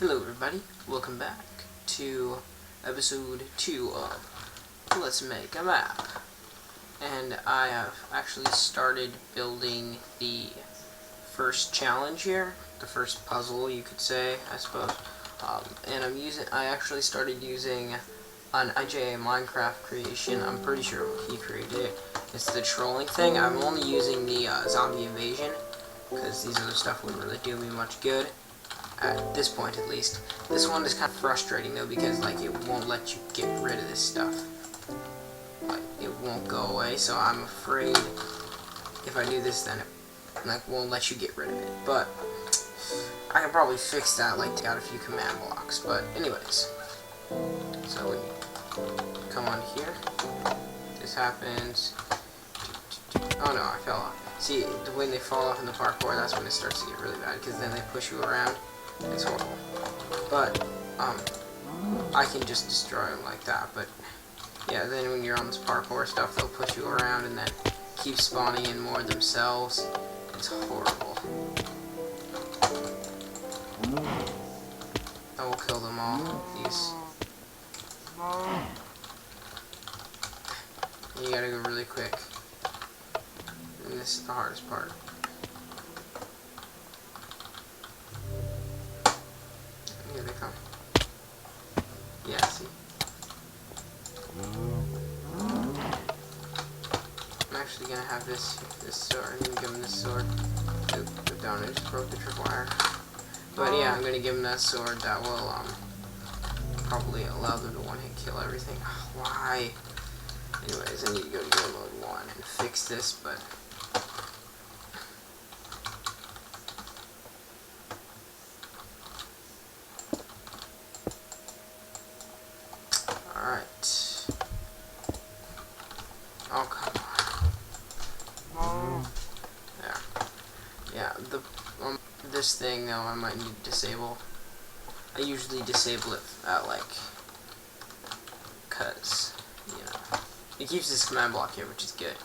Hello everybody, welcome back to episode 2 of Let's Make a Map. And I have actually started building the first challenge here, the first puzzle you could say, I suppose. And I actually started using an IJA Minecraft creation. I'm pretty sure he created it. It's the trolling thing. I'm only using the zombie invasion, because these other stuff wouldn't really do me much good. At this point, at least. This one is kind of frustrating, though, because, like, it won't let you get rid of this stuff. Like, it won't go away, so I'm afraid if I do this, then it, like, won't let you get rid of it. But I can probably fix that, like, take out a few command blocks. But, anyways. So, when you come on here, this happens. Oh, no, I fell off. See, when they fall off in the parkour, that's when it starts to get really bad, because then they push you around. It's horrible. But, I can just destroy them like that, but, yeah, then when you're on this parkour stuff, they'll push you around and then keep spawning in more themselves. It's horrible. I will kill them all. These. You gotta go really quick. And this is the hardest part. Here they come. Yeah, see. I'm actually gonna have this sword. I'm gonna give him this sword. Oop, put down and just broke the tripwire. But yeah, I'm gonna give him that sword that will probably allow them to one-hit kill everything. Why? Anyways, I need to go to game mode 1 and fix this, but alright. Oh, come on. There. Yeah, this thing, though, I might need to disable. I usually disable it at, like, cause, you know, it keeps this command block here, which is good.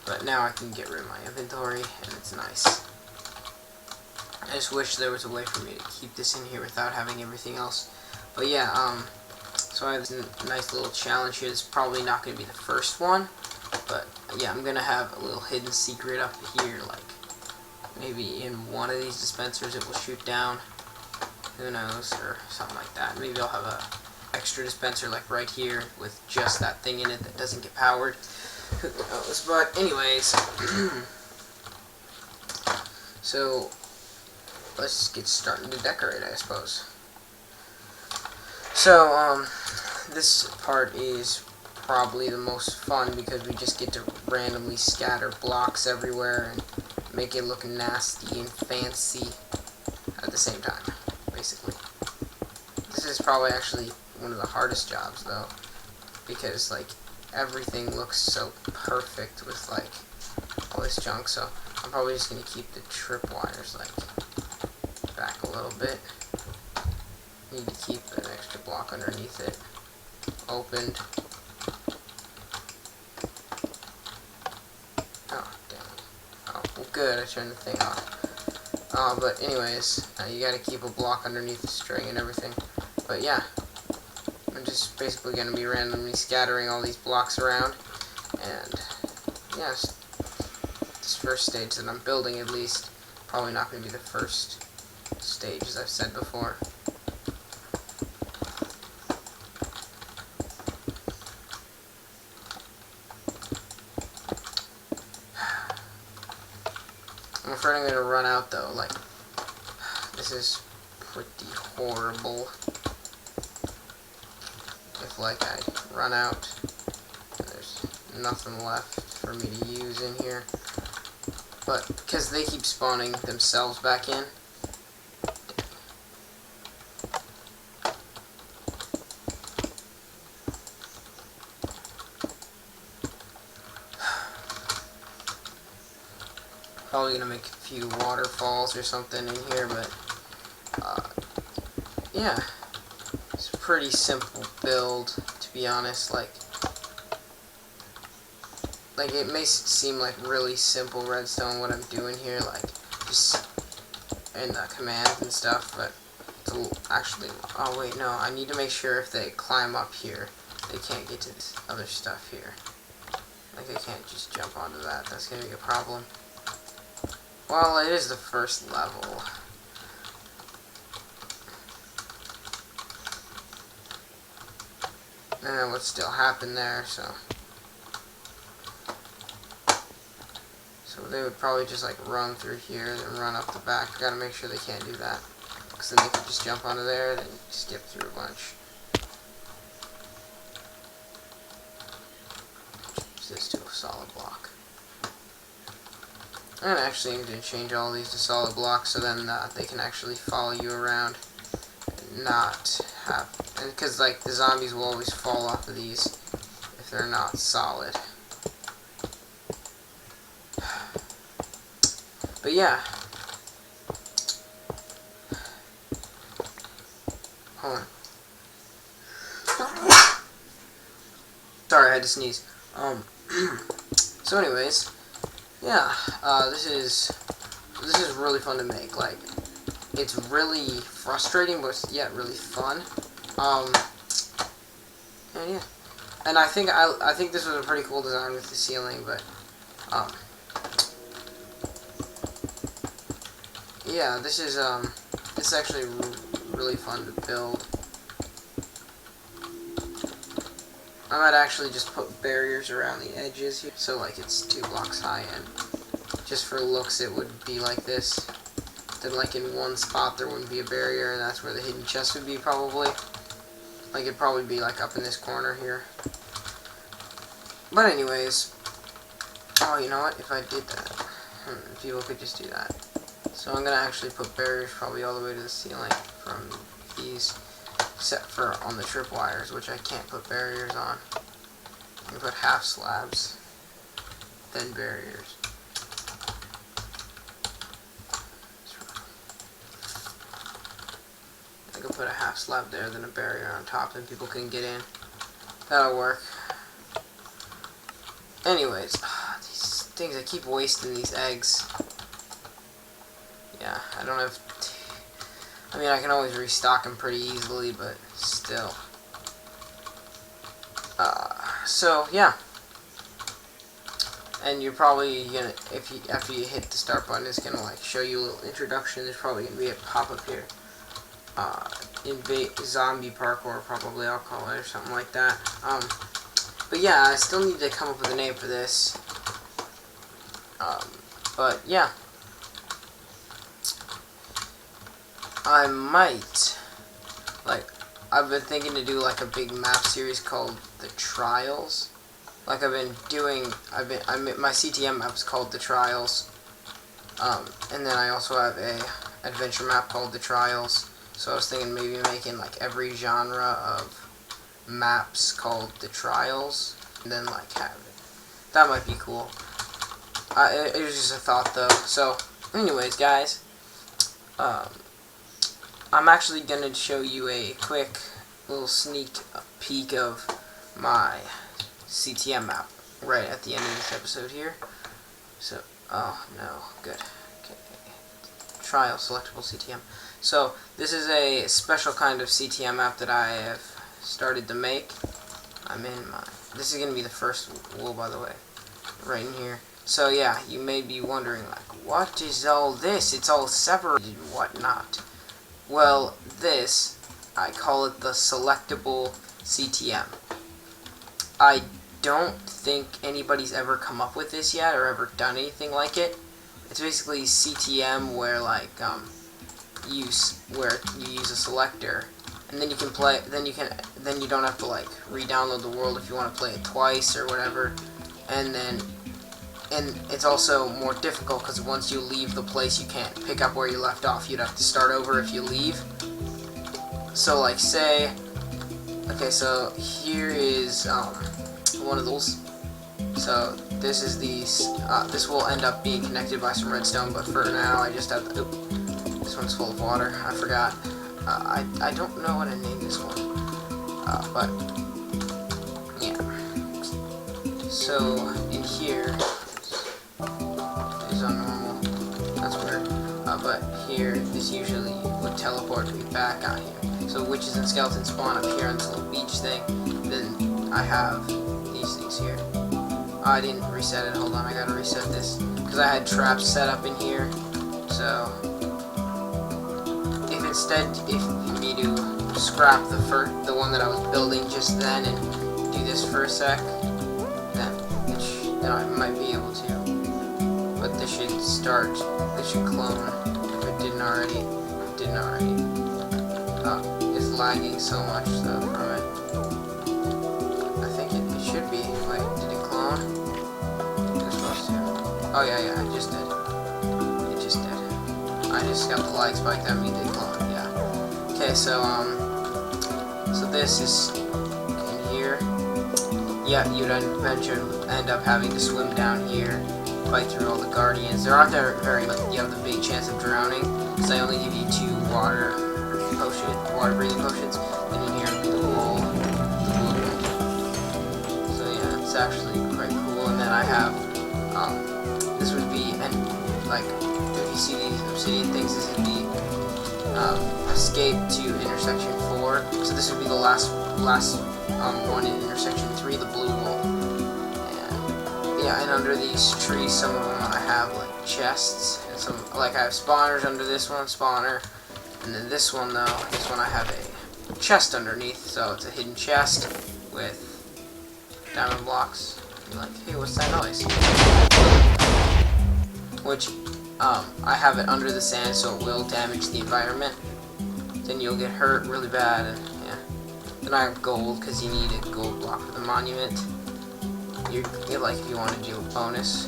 But now I can get rid of my inventory, and it's nice. I just wish there was a way for me to keep this in here without having everything else. But yeah, so I have this nice little challenge here. It's probably not going to be the first one, but yeah, I'm going to have a little hidden secret up here, like maybe in one of these dispensers it will shoot down. Who knows, or something like that. Maybe I'll have a extra dispenser like right here with just that thing in it that doesn't get powered. Who knows? But anyways, so let's get starting to decorate, I suppose. So this part is probably the most fun because we just get to randomly scatter blocks everywhere and make it look nasty and fancy at the same time, basically. This is probably actually one of the hardest jobs, though, because, like, everything looks so perfect with, like, all this junk, so I'm probably just going to keep the tripwires, like, back a little bit. Need to keep an extra block underneath it opened. Oh, damn it. Oh, well, good, I turned the thing off. But anyways, you gotta keep a block underneath the string and everything. But yeah, I'm just basically gonna be randomly scattering all these blocks around. And yeah, this first stage that I'm building, at least, probably not gonna be the first stage, as I've said before. I'm afraid I'm gonna run out, though. Like, this is pretty horrible. If, like, I run out, there's nothing left for me to use in here. But because they keep spawning themselves back in. Probably gonna make a few waterfalls or something in here, but yeah, it's a pretty simple build, to be honest. Like it may seem like really simple redstone what I'm doing here, like just in the commands and stuff, but to actually, oh wait, no, I need to make sure if they climb up here, they can't get to this other stuff here. Like, they can't just jump onto that. That's going to be a problem. Well, it is the first level. And then what still happened there, so they would probably just like run through here and run up the back. Gotta make sure they can't do that, because then they could just jump onto there and skip through a bunch. Change this to a solid block. And actually I'm going to change all these to solid blocks so then they can actually follow you around and not have, and because like the zombies will always fall off of these if they're not solid. But yeah. Hold on. Sorry, I had to sneeze. So anyways, yeah, this is really fun to make. Like, it's really frustrating, but yet really fun. And yeah, and I think this was a pretty cool design with the ceiling, but yeah, this is it's actually really fun to build. I might actually just put barriers around the edges here, so like it's 2 blocks high, and just for looks it would be like this. Then like in one spot there wouldn't be a barrier, and that's where the hidden chest would be probably. Like it'd probably be like up in this corner here. But anyways, oh, you know what? If I did that, people could just do that. So I'm gonna actually put barriers probably all the way to the ceiling from these, except for on the tripwires, which I can't put barriers on. I can put half slabs, then barriers. I can put a half slab there, then a barrier on top, and people can get in. That'll work. Anyways, these things, I keep wasting these eggs. Yeah, I don't have... I mean, I can always restock them pretty easily, but still. So, yeah. And you're probably gonna, after you hit the start button, it's gonna like show you a little introduction. There's probably gonna be a pop-up here. Zombie parkour, probably I'll call it, or something like that. But yeah, I still need to come up with a name for this. But yeah. I might, like, I've been thinking to do like a big map series called The Trials. Like I've been doing, my CTM map is called The Trials. And then I also have a adventure map called The Trials. So I was thinking maybe making like every genre of maps called The Trials, and then like have it. That might be cool. It was just a thought though. So anyways, guys, I'm actually going to show you a quick little sneak peek of my CTM map right at the end of this episode here. So, oh no, good. Okay. Trial selectable CTM. So, this is a special kind of CTM map that I have started to make. This is going to be the first wool, by the way, right in here. So yeah, you may be wondering, like, what is all this? It's all separated, whatnot. Well, this, I call it the selectable CTM. I don't think anybody's ever come up with this yet or ever done anything like it. It's basically CTM where like where you use a selector, and then you can play. Then you don't have to like re-download the world if you want to play it twice or whatever. And it's also more difficult because once you leave the place, you can't pick up where you left off. You'd have to start over if you leave. So, like, say, okay, so here is one of those. So this is this will end up being connected by some redstone, but for now, I just have to. This one's full of water. I forgot. I don't know what to name this one. But yeah. So in here. Is on normal. That's weird. But here, this usually would teleport me back out here. So witches and skeletons spawn up here on this little beach thing. Then I have these things here. Oh, I didn't reset it. Hold on, I gotta reset this because I had traps set up in here. So if instead, if me to scrap the one that I was building just then and do this for a sec, then I might be able to. But this should start. This should clone if it didn't already. It didn't already. It's lagging so much though from it. I think it should be. Wait, did it clone? It's supposed to. Oh yeah, it just did. It just did. I just got the lag spike. That means it cloned. Yeah. Okay, so this is in here. Yeah, you'd eventually end up having to swim down here, fight through all the guardians. There aren't very much. You have the big chance of drowning, because I only give you 2 water breathing potions, and in here would be the wall, the blue. So yeah, it's actually quite cool. And then I have this would be, and like if you see these obsidian things, this would be escape to intersection 4. So this would be the last one in intersection 3, the blue wall. And yeah, and under these trees, some of them I have like chests, and some like I have spawners under this one, spawner, and then this one I have a chest underneath, so it's a hidden chest with diamond blocks. You're like, hey, what's that noise? Which I have it under the sand, so it will damage the environment. Then you'll get hurt really bad, and yeah. Then I have gold, because you need a gold block for the monument. You're like, if you want to do a bonus.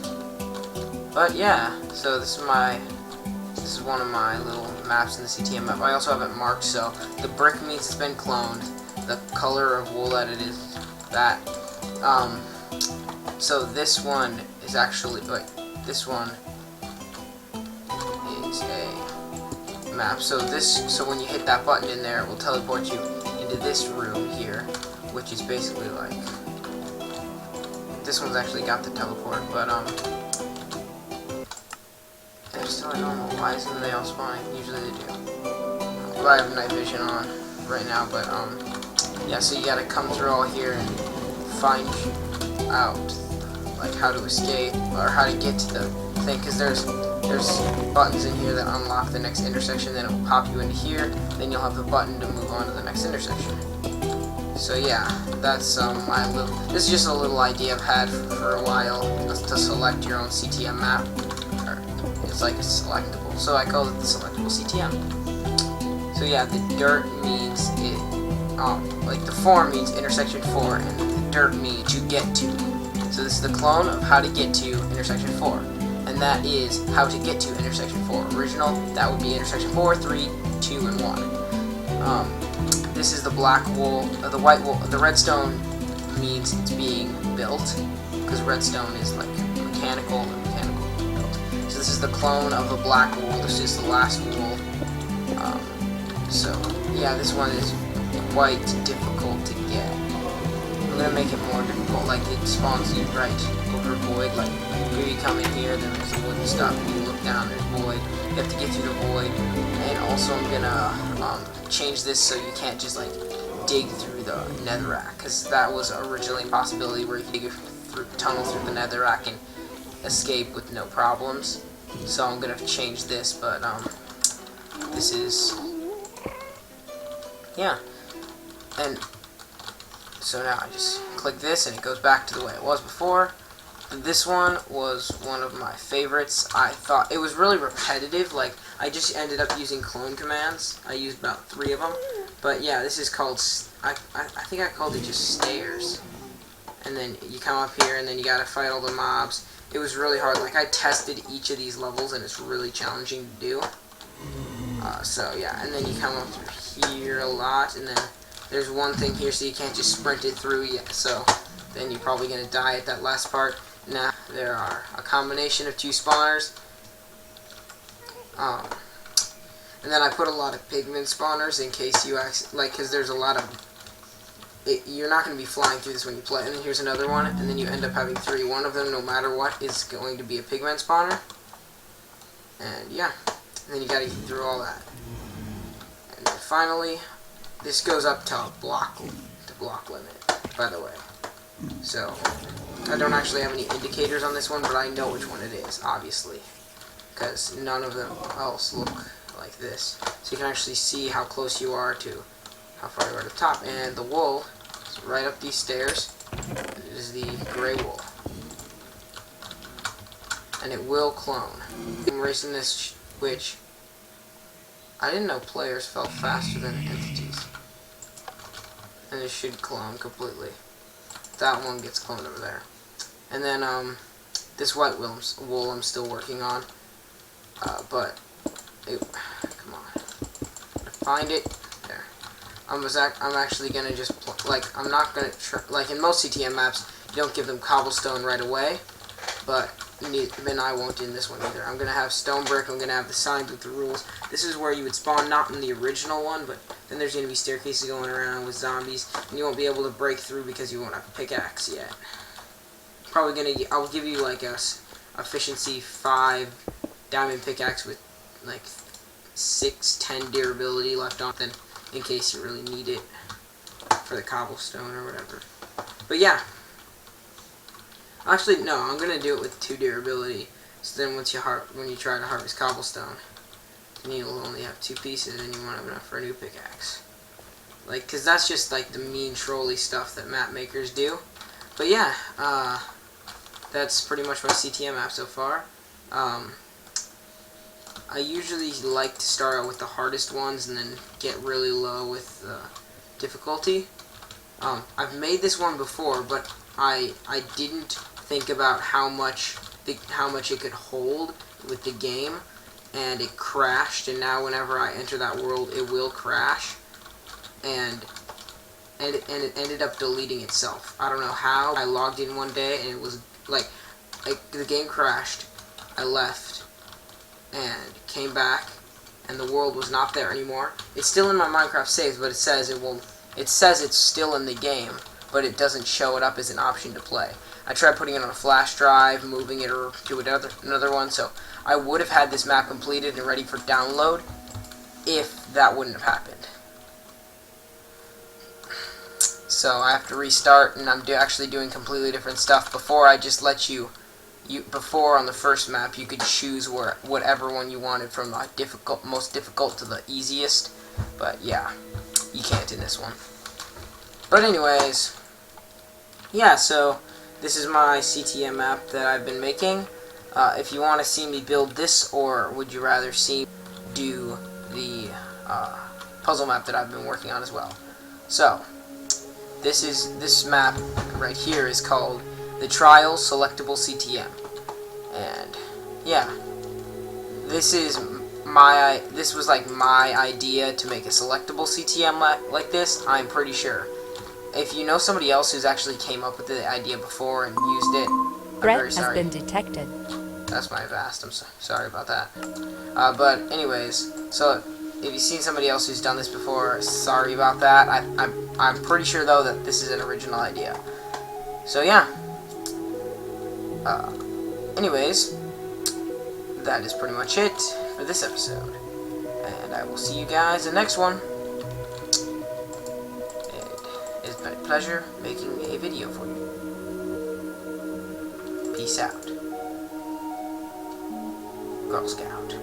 But yeah, so this is one of my little maps in the CTM map. I also have it marked, so the brick means it's been cloned. The color of wool that it is, that. So this one is actually, this one is a map. So when you hit that button in there, it will teleport you into this room here, which is basically like, this one's actually got the teleport, but they're still normal. Why isn't they all spawning? Usually they do. Well, I have night vision on right now, but yeah. So you gotta come through all here and find out like how to escape or how to get to the thing, because there's buttons in here that unlock the next intersection. Then it will pop you into here. Then you'll have the button to move on to the next intersection. So yeah, that's my little. This is just a little idea I've had for a while to select your own CTM map. It's like a selectable, so I call it the selectable CTM. So yeah, the dirt means it. Like the 4 means intersection 4, and the dirt means to get to. So this is the clone of how to get to intersection 4, and that is how to get to intersection 4. Original, that would be intersection 4, 3, 2, and 1. This is the black wool, the white wool. The redstone means it's being built, because redstone is like mechanical built. So this is the clone of the black wool. This is the last wool. So yeah, this one is quite difficult to get. I'm gonna make it more difficult. Like it spawns you right over void. Like here you come in here, then there's a wooden stuff. You look down, there's void. You have to get through the void. And also I'm gonna change this so you can't just like dig through the netherrack, because that was originally a possibility where you could dig tunnel through the netherrack and escape with no problems. So I'm gonna change this, but this is, yeah. And so now I just click this and it goes back to the way it was before. This one was one of my favorites. I thought it was really repetitive. Like I just ended up using clone commands. I used about 3 of them. But yeah, this is called, I think I called it just stairs. And then you come up here and then you gotta fight all the mobs. It was really hard. Like I tested each of these levels and it's really challenging to do. So yeah, and then you come up through here a lot, and then there's one thing here so you can't just sprint it through yet. So then you're probably gonna die at that last part. Now there are a combination of 2 spawners. And then I put a lot of pigment spawners in case you because there's a lot of. You're not going to be flying through this when you play. And then here's another one, and then you end up having 3. One of them, no matter what, is going to be a pigment spawner. And yeah, And then you gotta get through all that. And then finally, this goes up to block limit, by the way. So, I don't actually have any indicators on this one, but I know which one it is, obviously. Because none of them else look like this. So you can actually see how close you are to how far you are to the top. And the wool is right up these stairs. It is the gray wool. And it will clone. I'm racing this, which I didn't know players fell faster than entities. And it should clone completely. That one gets cloned over there. And then this white wool I'm still working on. But come on, find it. There. I'm actually gonna just I'm not gonna like in most CTM maps you don't give them cobblestone right away, but then I won't in this one either. I'm gonna have stone brick. I'm gonna have the signs with the rules. This is where you would spawn, not in the original one, but then there's gonna be staircases going around with zombies, and you won't be able to break through because you won't have a pickaxe yet. I'll give you like a efficiency 5 diamond pickaxe with like 6-10 durability left on, then in case you really need it for the cobblestone or whatever. But yeah, actually no, I'm gonna do it with 2 durability. So then when you try to harvest cobblestone, then you'll only have 2 pieces, and you won't have enough for a new pickaxe. Like, cause that's just like the mean trolly stuff that map makers do. But yeah, that's pretty much my CTM map so far. I usually like to start out with the hardest ones and then get really low with difficulty. I've made this one before, but I didn't think about how much it could hold with the game, and it crashed. And now whenever I enter that world, it will crash, and it ended up deleting itself. I don't know how. I logged in one day and it was like the game crashed. I left and came back, and the world was not there anymore. It's still in my Minecraft saves, but it says it's still in the game, but it doesn't show it up as an option to play. I tried putting it on a flash drive, moving it to another one, so I would have had this map completed and ready for download if that wouldn't have happened. So I have to restart, and I'm actually doing completely different stuff. Before, I just let before on the first map you could choose whatever one you wanted from the most difficult to the easiest, but yeah, you can't in this one. But anyways, yeah, so this is my CTM map that I've been making. If you want to see me build this, or would you rather see me do the puzzle map that I've been working on as well? So this map right here is called the Trial Selectable CTM, and yeah, this was like my idea to make a selectable CTM like this. I'm pretty sure. If you know somebody else who's actually came up with the idea before and used it, I'm very sorry. Threat has been detected. That's my vast. I'm sorry about that. But anyways, so if you've seen somebody else who's done this before, sorry about that. I'm pretty sure though that this is an original idea. So yeah. Anyways, that is pretty much it for this episode, and I will see you guys in the next one. It has been a pleasure making a video for you. Peace out, Girl Scout.